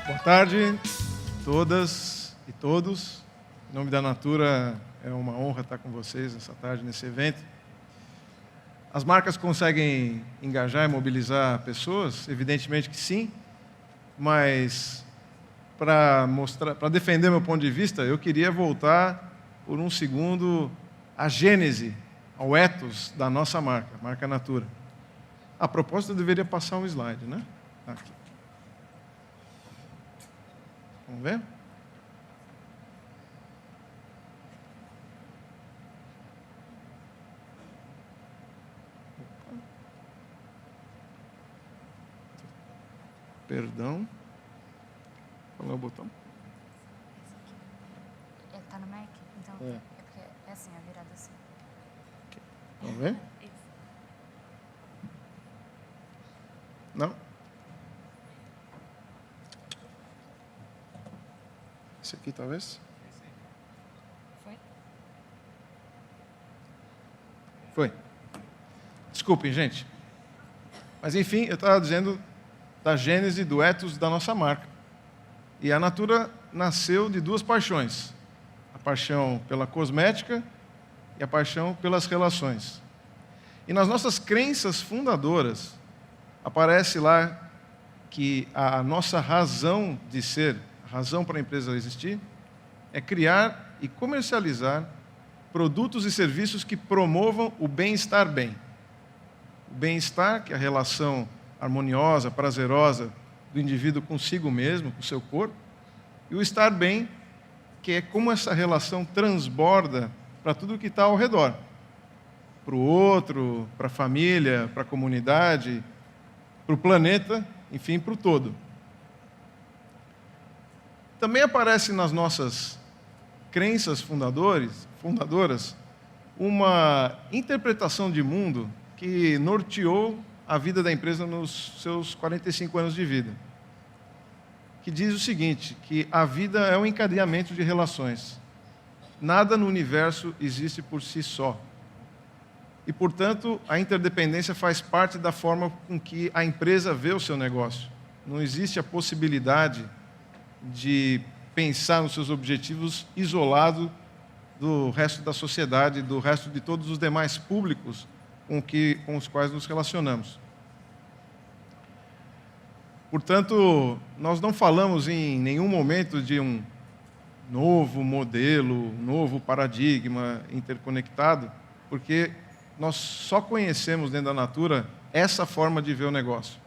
Boa tarde, todas e todos. Em nome da Natura, é uma honra estar com vocês essa tarde, nesse evento. As marcas conseguem engajar e mobilizar pessoas? Evidentemente que sim, mas para defender meu ponto de vista, eu queria voltar por um segundo à gênese, ao ethos da nossa marca, marca Natura. A propósito, eu deveria passar um slide, né? Aqui. Vamos ver? Perdão. Qual é o botão? Ele está no Mac? Então, É. porque é assim, é virado assim. Okay. Vamos ver? Isso. Não? Esse aqui, talvez? Foi? Foi. Desculpem, gente. Mas, enfim, eu estava dizendo da gênese do ethos da nossa marca. E a Natura nasceu de duas paixões. A paixão pela cosmética e a paixão pelas relações. E nas nossas crenças fundadoras, aparece lá que a nossa razão de ser, a razão para a empresa existir, é criar e comercializar produtos e serviços que promovam o bem-estar bem. O bem-estar, que é a relação harmoniosa, prazerosa do indivíduo consigo mesmo, com o seu corpo, e o estar bem, que é como essa relação transborda para tudo que está ao redor. Para o outro, para a família, para a comunidade, para o planeta, enfim, para o todo. Também aparece nas nossas crenças fundadoras uma interpretação de mundo que norteou a vida da empresa nos seus 45 anos de vida, que diz o seguinte, que a vida é um encadeamento de relações. Nada no universo existe por si só. E, portanto, a interdependência faz parte da forma com que a empresa vê o seu negócio. Não existe a possibilidade de pensar nos seus objetivos isolado do resto da sociedade, do resto de todos os demais públicos com os quais nos relacionamos. Portanto, nós não falamos em nenhum momento de um novo modelo, um novo paradigma interconectado, porque nós só conhecemos dentro da Natura essa forma de ver o negócio,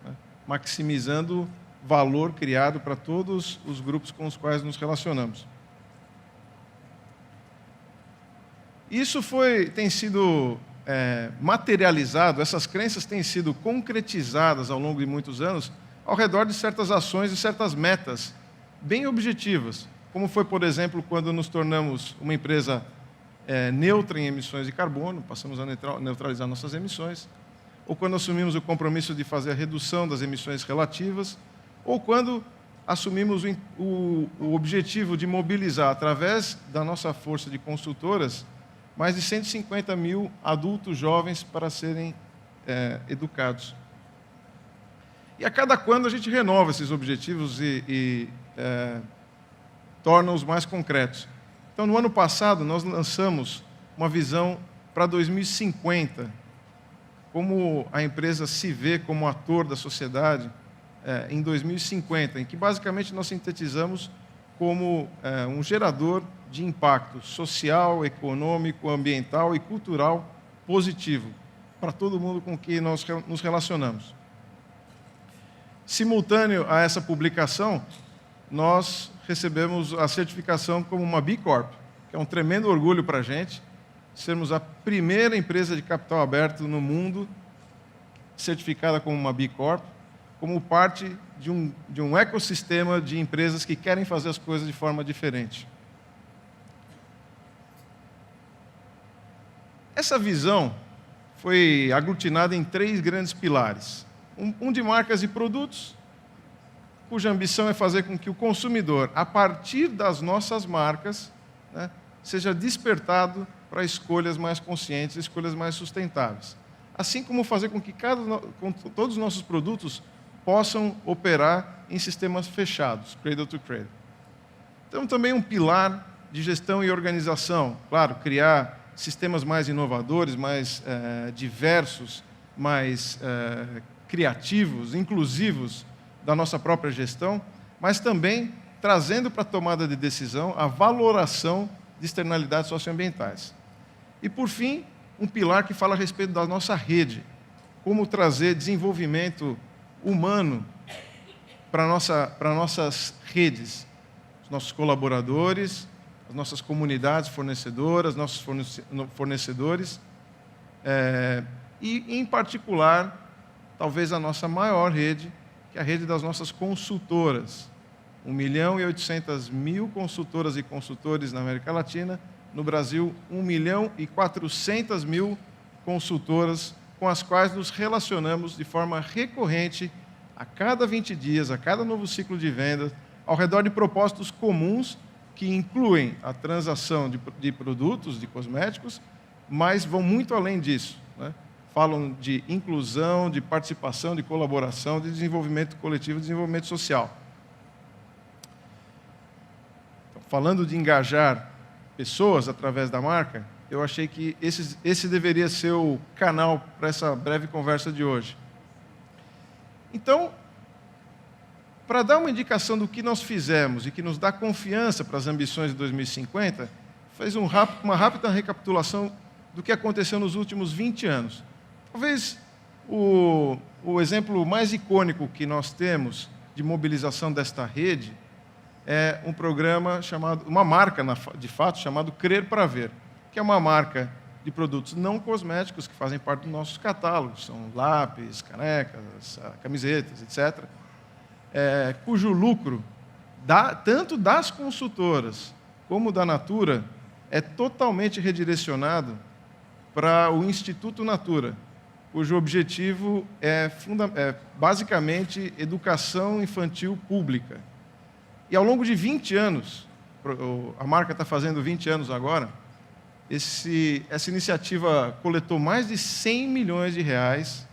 né? Maximizando valor criado para todos os grupos com os quais nos relacionamos. Isso tem sido materializado, essas crenças têm sido concretizadas ao longo de muitos anos ao redor de certas ações e certas metas bem objetivas, como foi, por exemplo, quando nos tornamos uma empresa neutra em emissões de carbono, passamos a neutralizar nossas emissões, ou quando assumimos o compromisso de fazer a redução das emissões relativas, ou quando assumimos o objetivo de mobilizar, através da nossa força de consultoras, mais de 150 mil adultos jovens para serem educados. E a cada quando a gente renova esses objetivos e torna-os mais concretos. Então, no ano passado, nós lançamos uma visão para 2050, como a empresa se vê como ator da sociedade em 2050, em que basicamente nós sintetizamos como um gerador de impacto social, econômico, ambiental e cultural positivo para todo mundo com quem nós nos relacionamos. Simultâneo a essa publicação, nós recebemos a certificação como uma B Corp, que é um tremendo orgulho para a gente, sermos a primeira empresa de capital aberto no mundo certificada como uma B Corp, como parte de um ecossistema de empresas que querem fazer as coisas de forma diferente. Essa visão foi aglutinada em 3 grandes pilares. Um de marcas e produtos, cuja ambição é fazer com que o consumidor, a partir das nossas marcas, né, seja despertado para escolhas mais conscientes, escolhas mais sustentáveis. Assim como fazer com que todos os nossos produtos possam operar em sistemas fechados, cradle to cradle. Então, também um pilar de gestão e organização. Claro, criar sistemas mais inovadores, mais diversos, mais criativos, inclusivos da nossa própria gestão, mas também trazendo para a tomada de decisão a valoração de externalidades socioambientais. E, por fim, um pilar que fala a respeito da nossa rede, como trazer desenvolvimento humano para nossas redes, os nossos colaboradores, as nossas comunidades fornecedoras, nossos fornecedores, e, em particular, talvez a nossa maior rede, que é a rede das nossas consultoras. 1.800.000 consultoras e consultores na América Latina, no Brasil, 1.400.000 consultoras com as quais nos relacionamos de forma recorrente, a cada 20 dias, a cada novo ciclo de vendas, ao redor de propósitos comuns que incluem a transação de produtos, de cosméticos, mas vão muito além disso, né? Falam de inclusão, de participação, de colaboração, de desenvolvimento coletivo, de desenvolvimento social. Então, falando de engajar pessoas através da marca, eu achei que esse deveria ser o canal para essa breve conversa de hoje. Então, para dar uma indicação do que nós fizemos e que nos dá confiança para as ambições de 2050, fez uma rápida recapitulação do que aconteceu nos últimos 20 anos. Talvez o exemplo mais icônico que nós temos de mobilização desta rede é um programa chamado, uma marca, de fato, chamado Crer para Ver, que é uma marca de produtos não cosméticos que fazem parte dos nossos catálogos, são lápis, canecas, camisetas, etc., cujo lucro, tanto das consultoras como da Natura, é totalmente redirecionado para o Instituto Natura, cujo objetivo é basicamente educação infantil pública. E ao longo de 20 anos, a marca está fazendo 20 anos agora, essa iniciativa coletou mais de 100 milhões de reais,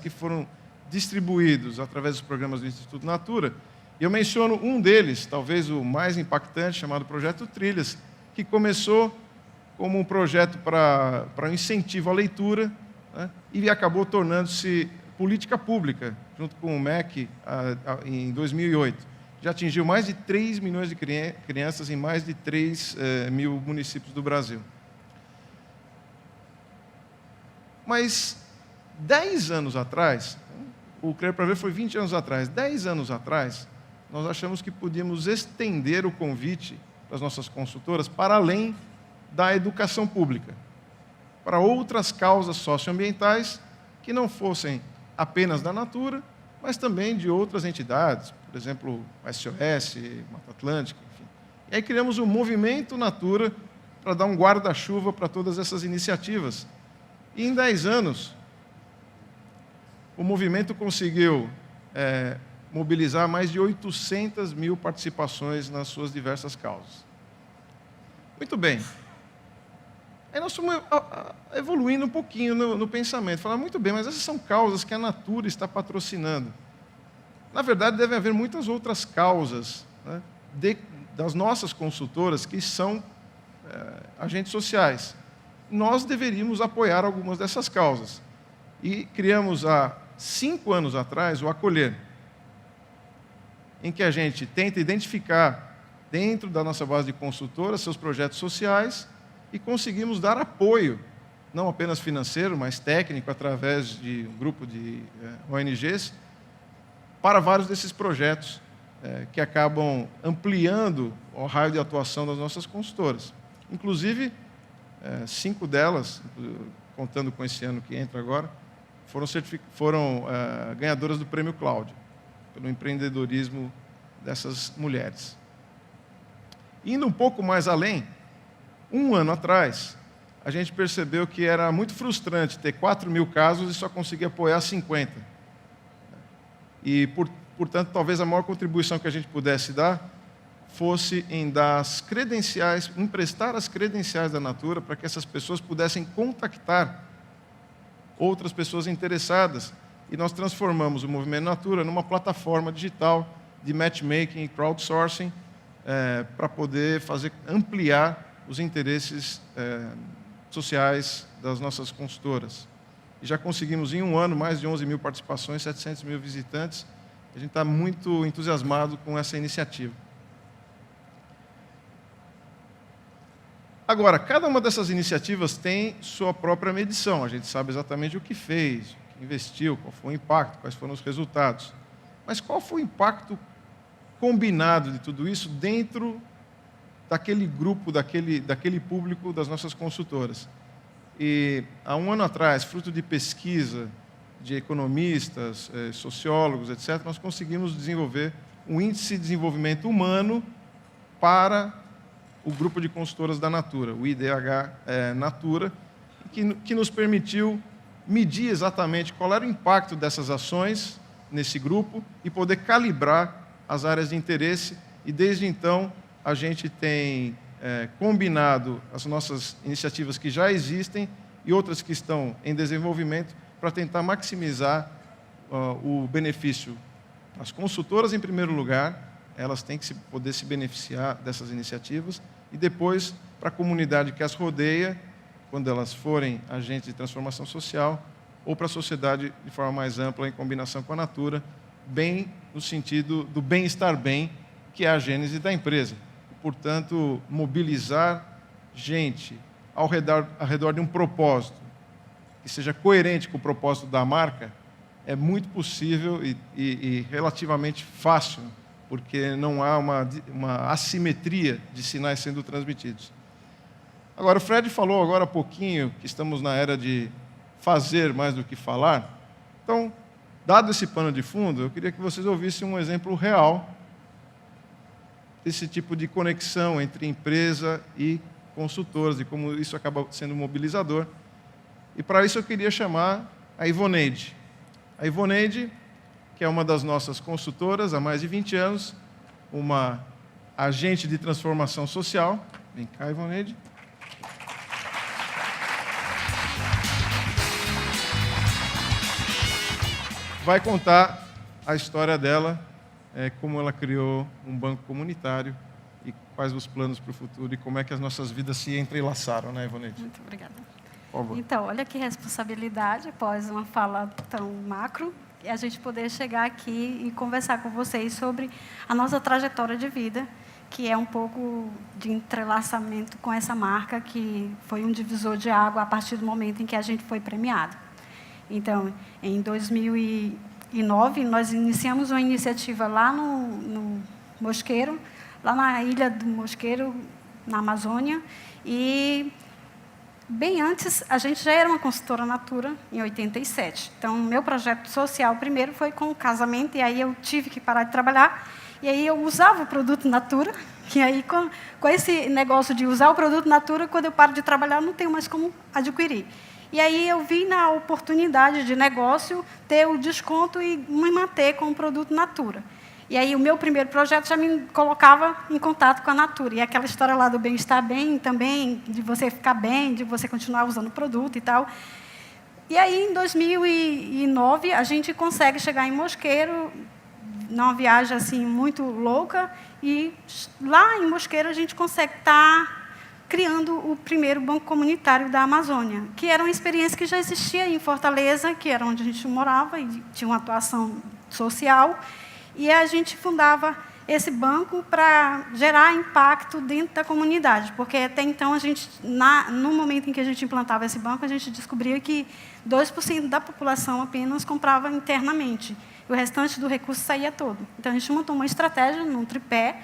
que foram distribuídos através dos programas do Instituto Natura. E eu menciono um deles, talvez o mais impactante, chamado Projeto Trilhas, que começou como um projeto para um incentivo à leitura, né, e acabou tornando-se política pública, junto com o MEC, em 2008. Já atingiu mais de 3 milhões de crianças em mais de 3 mil municípios do Brasil. Mas 10 anos atrás, o Crer para Ver foi 20 anos atrás, 10 anos atrás, nós achamos que podíamos estender o convite das nossas consultoras para além da educação pública, para outras causas socioambientais que não fossem apenas da Natura, mas também de outras entidades, por exemplo, a SOS, Mata Atlântica, enfim. E aí criamos o Movimento Natura para dar um guarda-chuva para todas essas iniciativas. E em 10 anos, o movimento conseguiu mobilizar mais de 800 mil participações nas suas diversas causas. Muito bem. Aí nós fomos evoluindo um pouquinho no pensamento. Falar, muito bem, mas essas são causas que a Natura está patrocinando. Na verdade, devem haver muitas outras causas, né, das nossas consultoras que são agentes sociais. Nós deveríamos apoiar algumas dessas causas. E criamos, há 5 anos atrás, o Acolher, em que a gente tenta identificar, dentro da nossa base de consultoras, seus projetos sociais e conseguimos dar apoio, não apenas financeiro, mas técnico, através de um grupo de ONGs, para vários desses projetos que acabam ampliando o raio de atuação das nossas consultoras. Inclusive, 5 delas, contando com esse ano que entra agora, foram ganhadoras do Prêmio Cláudio, pelo empreendedorismo dessas mulheres. Indo um pouco mais além, um ano atrás, a gente percebeu que era muito frustrante ter 4.000 casos e só conseguir apoiar 50. E, portanto, talvez a maior contribuição que a gente pudesse dar fosse em dar as credenciais, emprestar as credenciais da Natura para que essas pessoas pudessem contactar outras pessoas interessadas. E nós transformamos o Movimento Natura numa plataforma digital de matchmaking e crowdsourcing para poder ampliar os interesses sociais das nossas consultoras. E já conseguimos, em um ano, mais de 11.000 participações, 700.000 visitantes. A gente está muito entusiasmado com essa iniciativa. Agora, cada uma dessas iniciativas tem sua própria medição. A gente sabe exatamente o que fez, o que investiu, qual foi o impacto, quais foram os resultados. Mas qual foi o impacto combinado de tudo isso dentro daquele grupo, daquele público das nossas consultoras? E, há um ano atrás, fruto de pesquisa de economistas, sociólogos, etc., nós conseguimos desenvolver um índice de desenvolvimento humano para o grupo de consultoras da Natura, o IDH Natura, que nos permitiu medir exatamente qual era o impacto dessas ações nesse grupo e poder calibrar as áreas de interesse. E, desde então, a gente tem combinado as nossas iniciativas que já existem e outras que estão em desenvolvimento para tentar maximizar o benefício. As consultoras, em primeiro lugar, elas têm que poder se beneficiar dessas iniciativas, e depois, para a comunidade que as rodeia, quando elas forem agentes de transformação social, ou para a sociedade de forma mais ampla, em combinação com a Natura, bem no sentido do bem-estar bem, que é a gênese da empresa. Portanto, mobilizar gente ao redor de um propósito que seja coerente com o propósito da marca é muito possível e relativamente fácil, porque não há uma assimetria de sinais sendo transmitidos. Agora, o Fred falou agora há pouquinho que estamos na era de fazer mais do que falar. Então, dado esse pano de fundo, eu queria que vocês ouvissem um exemplo real desse tipo de conexão entre empresa e consultoras, e como isso acaba sendo mobilizador. E, para isso, eu queria chamar a Ivoneide. A Ivoneide, que é uma das nossas consultoras há mais de 20 anos, uma agente de transformação social. Vem cá, Ivoneide. Vai contar a história dela, como ela criou um banco comunitário e quais os planos para o futuro e como é que as nossas vidas se entrelaçaram, né, Ivoneide? Muito obrigada. Por favor. Então, olha que responsabilidade, após uma fala tão macro, a gente poder chegar aqui e conversar com vocês sobre a nossa trajetória de vida, que é um pouco de entrelaçamento com essa marca, que foi um divisor de água a partir do momento em que a gente foi premiado. Então, em 2009, nós iniciamos uma iniciativa lá no Mosqueiro, lá na Ilha do Mosqueiro, na Amazônia, e bem antes, a gente já era uma consultora Natura, em 87. Então, o meu projeto social primeiro foi com o casamento, e aí eu tive que parar de trabalhar, e aí eu usava o produto Natura, e aí com esse negócio de usar o produto Natura, quando eu paro de trabalhar, eu não tenho mais como adquirir. E aí eu vi na oportunidade de negócio ter o desconto e me manter com o produto Natura. E aí o meu primeiro projeto já me colocava em contato com a Natura. E aquela história lá do bem-estar bem também, de você ficar bem, de você continuar usando o produto e tal. E aí, em 2009, a gente consegue chegar em Mosqueiro, numa viagem assim, muito louca, e lá em Mosqueiro a gente consegue estar criando o primeiro banco comunitário da Amazônia, que era uma experiência que já existia em Fortaleza, que era onde a gente morava, e tinha uma atuação social, e a gente fundava esse banco para gerar impacto dentro da comunidade, porque até então, no momento em que a gente implantava esse banco, a gente descobria que 2% da população apenas comprava internamente, e o restante do recurso saía todo. Então, a gente montou uma estratégia num tripé,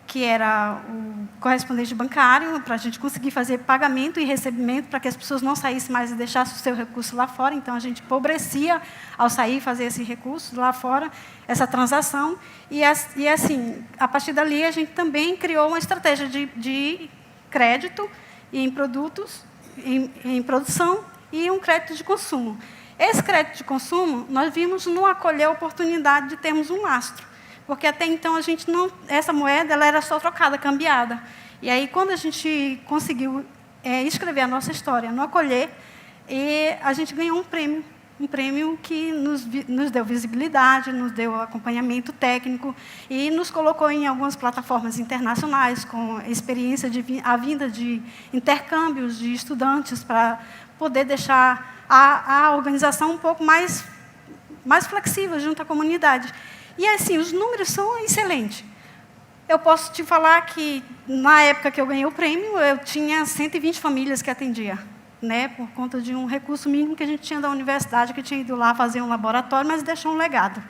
que era o correspondente bancário, para a gente conseguir fazer pagamento e recebimento, para que as pessoas não saíssem mais e deixassem o seu recurso lá fora. Então, a gente empobrecia ao sair e fazer esse recurso lá fora, essa transação. E, assim, a partir dali, a gente também criou uma estratégia de crédito em produtos em produção e um crédito de consumo. Esse crédito de consumo, nós vimos não acolher a oportunidade de termos um lastro, porque até então a gente não, essa moeda ela era só trocada, cambiada. E aí, quando a gente conseguiu escrever a nossa história no acolher, a gente ganhou um prêmio que nos deu visibilidade, nos deu acompanhamento técnico e nos colocou em algumas plataformas internacionais com experiência a vinda de intercâmbios de estudantes para poder deixar a organização um pouco mais flexível junto à comunidade. E, assim, os números são excelentes. Eu posso te falar que, na época que eu ganhei o prêmio, eu tinha 120 famílias que atendia, né, por conta de um recurso mínimo que a gente tinha da universidade, que tinha ido lá fazer um laboratório, mas deixou um legado.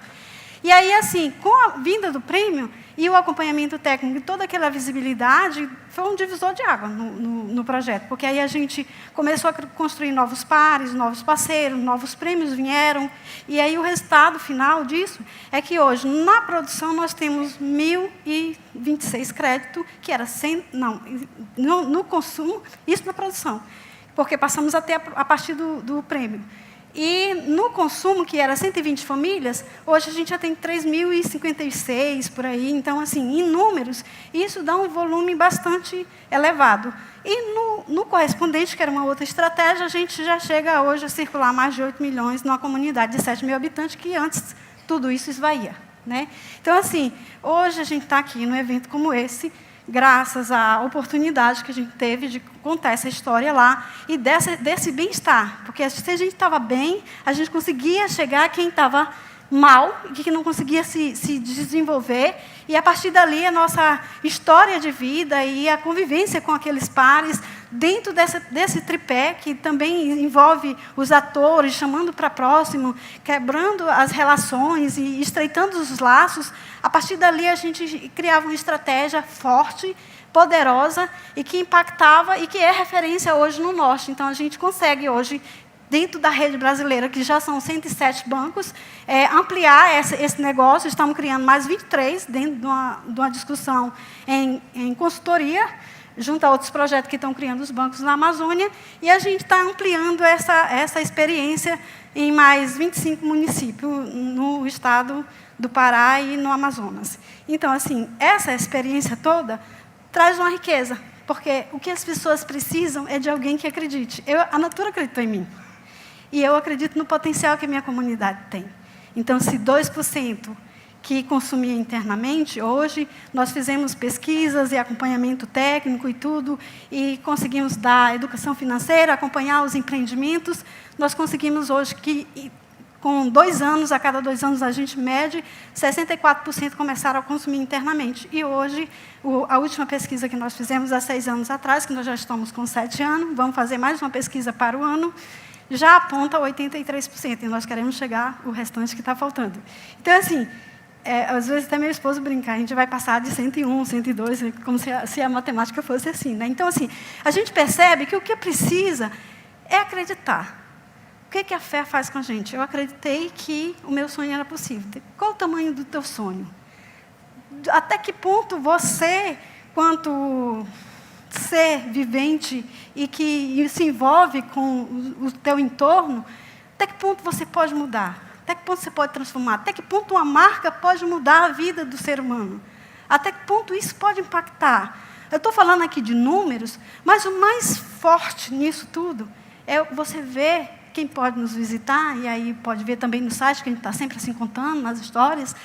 E aí, assim, com a vinda do prêmio e o acompanhamento técnico e toda aquela visibilidade, foi um divisor de água no projeto, porque aí a gente começou a construir novos pares, novos parceiros, novos prêmios vieram, e aí o resultado final disso é que hoje, na produção, nós temos 1.026 créditos, que era 100, no consumo, isso na produção, porque passamos até a partir do prêmio. E no consumo, que era 120 famílias, hoje a gente já tem 3.056 por aí. Então, assim, em números, isso dá um volume bastante elevado. E no correspondente, que era uma outra estratégia, a gente já chega hoje a circular mais de 8 milhões numa comunidade de 7 mil habitantes, que antes tudo isso esvaía, né? Então, assim, hoje a gente está aqui num evento como esse, graças à oportunidade que a gente teve de contar essa história lá e desse bem-estar. Porque se a gente estava bem, a gente conseguia chegar a quem estava mal, que não conseguia se desenvolver, e, a partir dali, a nossa história de vida e a convivência com aqueles pares, dentro desse tripé, que também envolve os atores, chamando para próximo, quebrando as relações e estreitando os laços, a partir dali a gente criava uma estratégia forte, poderosa, e que impactava e que é referência hoje no Norte. Então, a gente consegue hoje, dentro da rede brasileira, que já são 107 bancos, ampliar esse negócio. Estamos criando mais 23 dentro de uma discussão em consultoria, junto a outros projetos que estão criando os bancos na Amazônia, e a gente está ampliando essa experiência em mais 25 municípios no estado do Pará e no Amazonas. Então, assim, essa experiência toda traz uma riqueza, porque o que as pessoas precisam é de alguém que acredite. A Natura acreditou em mim. E eu acredito no potencial que a minha comunidade tem. Então, se 2% que consumia internamente, hoje nós fizemos pesquisas e acompanhamento técnico e tudo, e conseguimos dar educação financeira, acompanhar os empreendimentos. Nós conseguimos hoje que, com 2 anos, a cada 2 anos a gente mede, 64% começaram a consumir internamente. E hoje, a última pesquisa que nós fizemos há 6 anos atrás, que nós já estamos com 7 anos, vamos fazer mais uma pesquisa para o ano, já aponta 83%, e nós queremos chegar o restante que está faltando. Então, assim, às vezes até meu esposo brinca, a gente vai passar de 101, 102, como se a matemática fosse assim, né? Então, assim, a gente percebe que o que precisa é acreditar. O que a fé faz com a gente? Eu acreditei que o meu sonho era possível. Qual o tamanho do teu sonho? Até que ponto você, quanto ser vivente e que se envolve com o teu entorno, até que ponto você pode mudar? Até que ponto você pode transformar? Até que ponto uma marca pode mudar a vida do ser humano? Até que ponto isso pode impactar? Eu estou falando aqui de números, mas o mais forte nisso tudo é você ver quem pode nos visitar, e aí pode ver também no site, que a gente está sempre assim contando, nas histórias.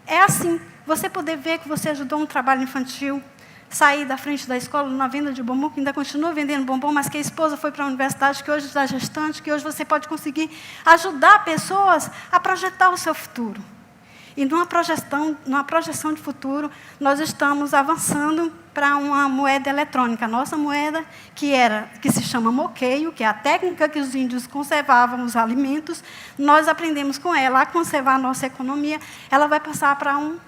É assim, você poder ver que você ajudou um trabalho infantil, sair da frente da escola na venda de bombom, que ainda continua vendendo bombom, mas que a esposa foi para a universidade, que hoje está gestante, que hoje você pode conseguir ajudar pessoas a projetar o seu futuro. E numa projeção de futuro, nós estamos avançando para uma moeda eletrônica. A nossa moeda, que se chama moqueio, que é a técnica que os índios conservavam os alimentos, nós aprendemos com ela a conservar a nossa economia, ela vai passar para um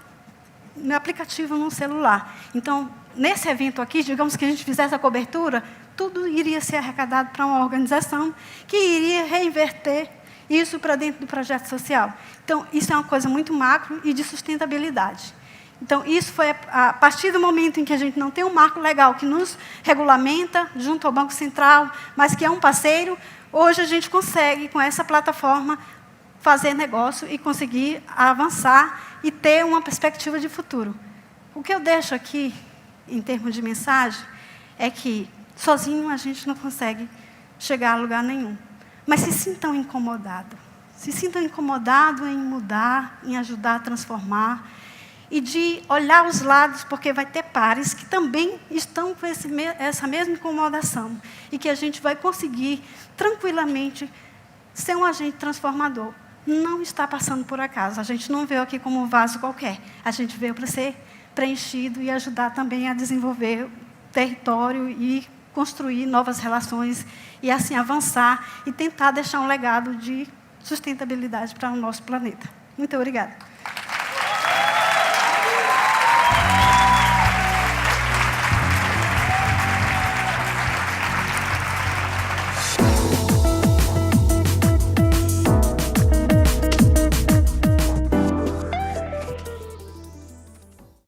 aplicativo no celular. Então, nesse evento aqui, digamos que a gente fizesse a cobertura, tudo iria ser arrecadado para uma organização que iria reinverter isso para dentro do projeto social. Então, isso é uma coisa muito macro e de sustentabilidade. Então, isso foi a partir do momento em que a gente não tem um marco legal que nos regulamenta junto ao Banco Central, mas que é um parceiro, hoje a gente consegue, com essa plataforma, fazer negócio e conseguir avançar e ter uma perspectiva de futuro. O que eu deixo aqui, em termos de mensagem, é que sozinho a gente não consegue chegar a lugar nenhum. Mas se sintam incomodados. Se sintam incomodados em mudar, em ajudar a transformar, e de olhar os lados, porque vai ter pares que também estão com essa mesma incomodação, e que a gente vai conseguir, tranquilamente, ser um agente transformador. Não está passando por acaso. A gente não veio aqui como um vaso qualquer. A gente veio para ser preenchido e ajudar também a desenvolver o território e construir novas relações, e assim avançar e tentar deixar um legado de sustentabilidade para o nosso planeta. Muito obrigada.